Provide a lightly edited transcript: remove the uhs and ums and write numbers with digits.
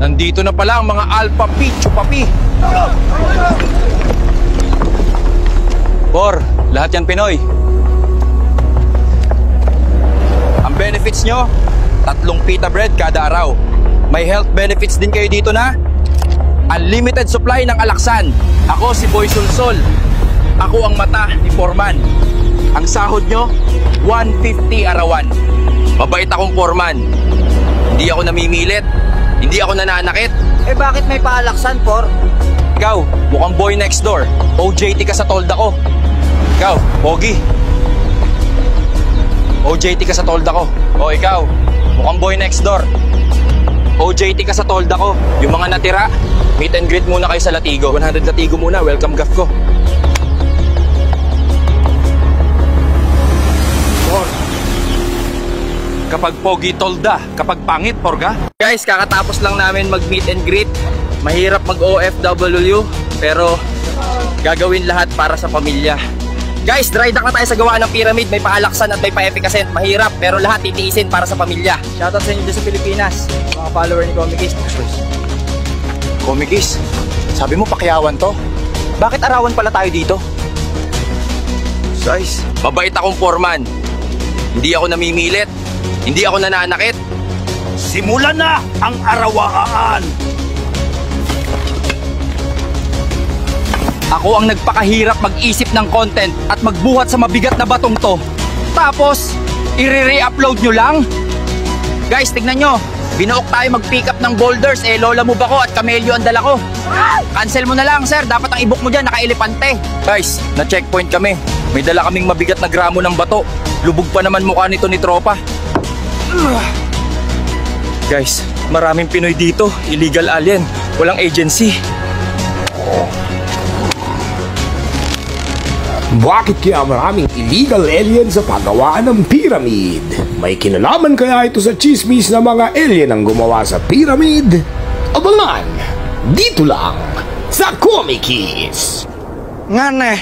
Nandito na pala ang mga Alpha P, Chupapi. Por, lahat yan Pinoy. Ang benefits nyo, 3 pita bread kada araw. May health benefits din kayo dito na unlimited supply ng alaksan. Ako si Boy Sulsol. Ako ang mata ni Foreman. Ang sahod nyo, 150 arawan. Mabait akong Foreman. Hindi ako namimilit. Hindi ako nananakit. Eh bakit may paalaksan, Por? Ikaw, mukhang boy next door. OJT ka sa tolda ko. Ikaw, Pogi. OJT ka sa tolda ko. O ikaw, mukhang boy next door. OJT ka sa tolda ko. Yung mga natira, meet and greet muna kayo sa Latigo. 100 Latigo muna, welcome gaff ko. Kapag pogi tolda, kapag pangit porga. Guys, kakatapos lang namin mag meet and greet. Mahirap mag OFW, pero gagawin lahat para sa pamilya. Guys, dry dock na tayo sa gawa ng pyramid. May paalaksan at may pa-efficacy. Mahirap, pero lahat titiisin para sa pamilya. Shoutout sa inyo dyan sa Pilipinas, mga follower ni Comikis. Comikis, sabi mo pakyawan to? Bakit arawan pala tayo dito? Guys, mabait akong Foreman. Hindi ako namimilit. Hindi ako nananakit. Simulan na ang arawaan! Ako ang nagpakahirap mag-isip ng content at magbuhat sa mabigat na batong to. Tapos, i-re-upload nyo lang? Guys, tignan nyo. Binuok tayo mag-pick up ng boulders. Eh, lola mo ba ko at kamelyo ang dala ko? Cancel mo na lang, sir. Dapat ang i-book mo dyan, naka-elepante. Guys, na-checkpoint kami. May dala kaming mabigat na gramo ng bato. Lubog pa naman mukha nito ni tropa. Guys, maraming Pinoy dito. Illegal alien. Walang agency. Bakit kaya maraming illegal alien sa paggawaan ng pyramid? May kinalaman kaya ito sa chismis na mga alien ang gumawa sa pyramid? Abangan! Dito lang sa Comikis! Nga ne,